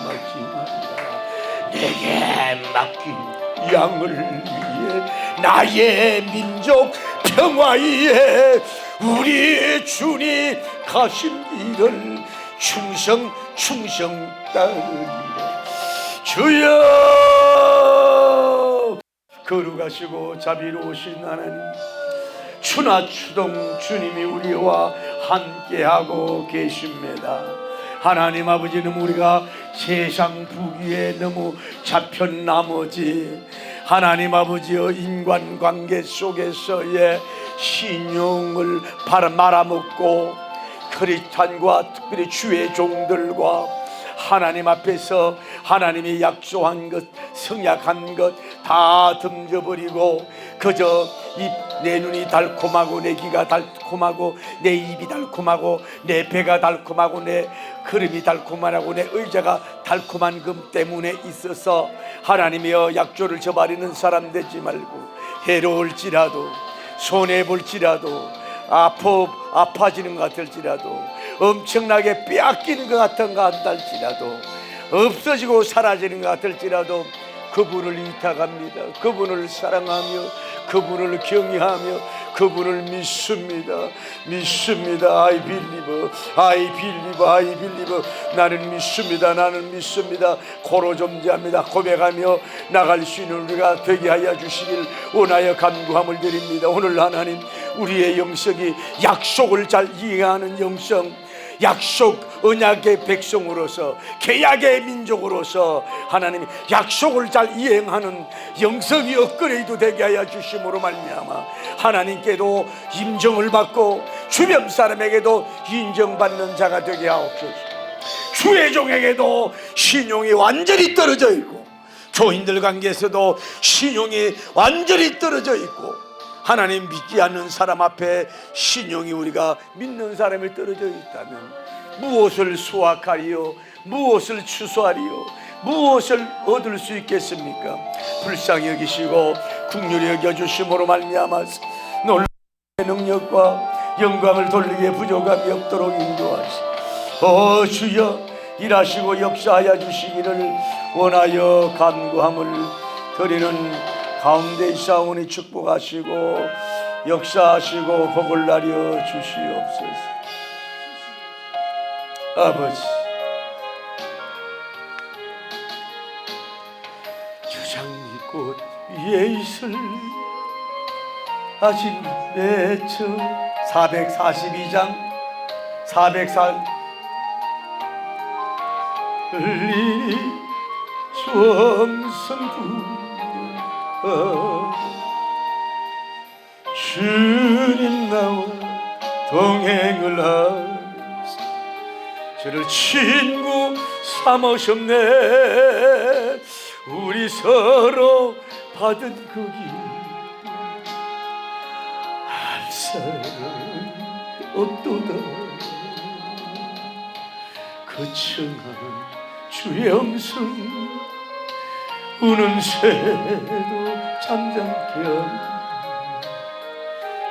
막지 마라. 내게 맡긴 양을 위해, 나의 민족 평화 위해 우리 주님 가신 길을 충성 따르리라. 주여, 거룩하시고 자비로우신 하나님, 추나 추동 주님이 우리와 함께하고 계십니다. 하나님 아버지는 우리가 세상 부귀에 너무 잡혀 나머지, 하나님 아버지여 인간관계 속에서의 신용을 말아먹고 크리스찬과 특별히 주의 종들과 하나님 앞에서 하나님이 약속한 것, 성약한 것 다 던져버리고 그저 내 눈이 달콤하고 내 귀가 달콤하고 내 입이 달콤하고 내 배가 달콤하고 내 걸음이 달콤하고 내 의자가 달콤한 것 때문에 있어서 하나님이여 약조를 저버리는 사람 되지 말고, 해로울지라도 손해볼지라도 아파지는 것 같을지라도 엄청나게 빼앗기는 것 같은가 한달지라도 없어지고 사라지는 것 같을지라도 그분을 의탁합니다. 그분을 사랑하며 그분을 경외하며 그분을 믿습니다. I believe. 나는 믿습니다. 고로 존재합니다. 고백하며 나갈 수 있는 우리가 되게 하여 주시길 원하여 간구함을 드립니다. 오늘 하나님, 우리의 영성이 약속을 잘 이해하는 영성, 약속 언약의 백성으로서, 계약의 민족으로서 하나님이 약속을 잘 이행하는 영성이 업그레이드 되게 하여 주심으로 말미암아 하나님께도 인정을 받고 주변 사람에게도 인정받는 자가 되게 하옵소서. 주의 종에게도 신용이 완전히 떨어져 있고 교인들 관계에서도 신용이 완전히 떨어져 있고, 하나님 믿지 않는 사람 앞에 신용이 우리가 믿는 사람이 떨어져 있다면 무엇을 수확하리요, 무엇을 추수하리요, 무엇을 얻을 수 있겠습니까? 불쌍히 여기시고 긍휼히 여겨주심으로 말미암아 놀라운 능력과 영광을 돌리기에 부족함이 없도록 인도하시고, 주여 일하시고 역사하여 주시기를 원하여 간구함을 드리는 가운데 있사오니 축복하시고 역사하시고 복을 나려 주시옵소서. 아버지, 주장꽃 위에 있을 아직 맺혀 442장 404 흘리니 주엄성부 주님 나와 동행을 하소. 저를 친구 삼으셨네. 우리 서로 받은 그 길 할 사람 없도다. 거창한 주의 음성 우는 새도 잠잠케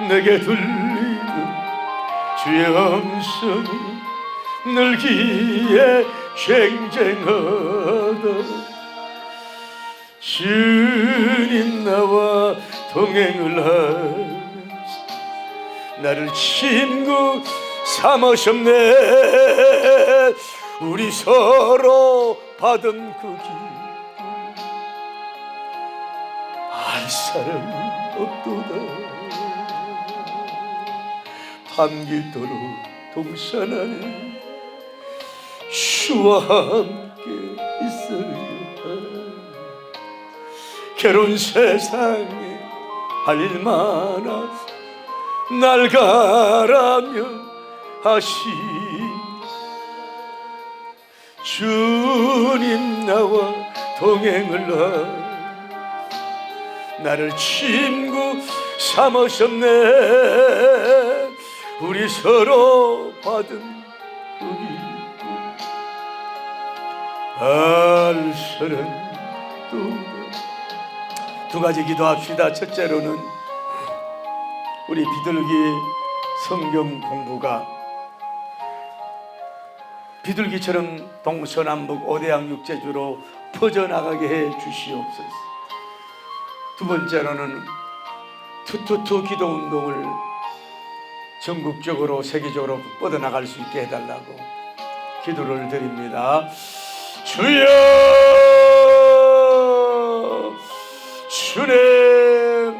내게 들리는 주의 음성이 늘 귀에 쟁쟁하다. 주님 나와 동행을 하시 나를 친구 삼으셨네. 우리 서로 받은 그 길 알 사람이 없도다. 밤길도록 동산하네 주와 함께 있어요. 괴로운 세상에 할 일 많아 날 가라며 하신 주님 나와 동행을 나를 친구 삼으셨네. 우리 서로 받은 그 기쁨 알서는 두 가지 기도합시다. 첫째로는 우리 비둘기 성경 공부가 비둘기처럼 동서남북 5대양 6제주로 퍼져나가게 해 주시옵소서. 두 번째로는 투투투 기도 운동을 전국적으로 세계적으로 뻗어나갈 수 있게 해달라고 기도를 드립니다. 주여,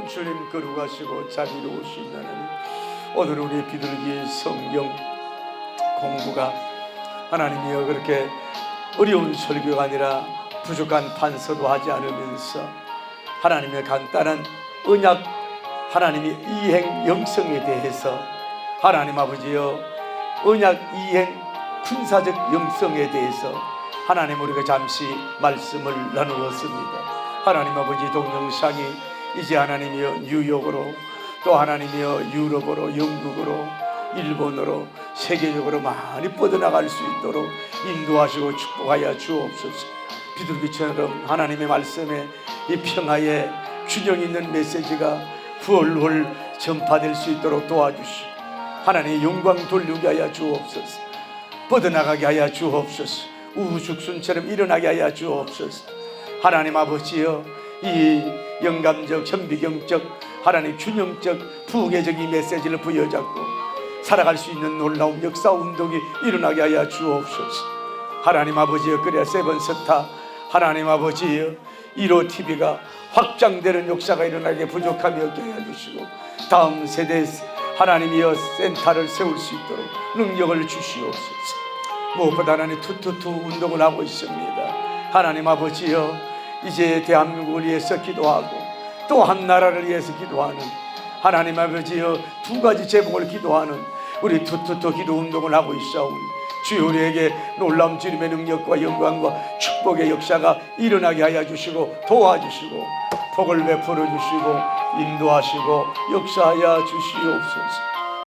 주님 거룩하시고 자비로우신 하나님, 오늘 우리 비둘기 성경 공부가 하나님이여 그렇게 어려운 설교가 아니라 부족한 판서도 하지 않으면서 하나님의 간단한 언약, 하나님의 이행 영성에 대해서 하나님 아버지여 언약 이행 군사적 영성에 대해서 하나님 우리가 잠시 말씀을 나누었습니다. 하나님 아버지 동영상이 이제 하나님이여 뉴욕으로 또 하나님이여 유럽으로 영국으로 일본으로 세계적으로 많이 뻗어나갈 수 있도록 인도하시고 축복하여 주옵소서. 비둘기처럼 하나님의 말씀에 이 평화의 균형 있는 메시지가 훌훌 전파될 수 있도록 도와주시고 하나님의 영광 돌리게 하여 주옵소서. 뻗어나가게 하여 주옵소서. 우후죽순처럼 일어나게 하여 주옵소서. 하나님 아버지여 이 영감적 현비경적 하나님 균형적 부흥회적 이 메시지를 부여잡고 살아갈 수 있는 놀라운 역사 운동이 일어나게 하여 주옵소서. 하나님 아버지여 그래야 세븐스타 하나님 아버지여 1호 TV가 확장되는 역사가 일어나게 부족함이 없게 하여 주시고 다음 세대에 하나님이여 센터를 세울 수 있도록 능력을 주시옵소서. 무엇보다 하나님 투투투 운동을 하고 있습니다. 하나님 아버지여 이제 대한민국을 위해서 기도하고 또 한 나라를 위해서 기도하는 하나님 아버지여 두 가지 제목을 기도하는 우리 투투투 기도 운동을 하고 있사오니 주여 우리에게 놀라운 주님의 능력과 영광과 축복의 역사가 일어나게 하여 주시고 도와주시고 복을 베풀어 주시고 인도하시고 역사하여 주시옵소서.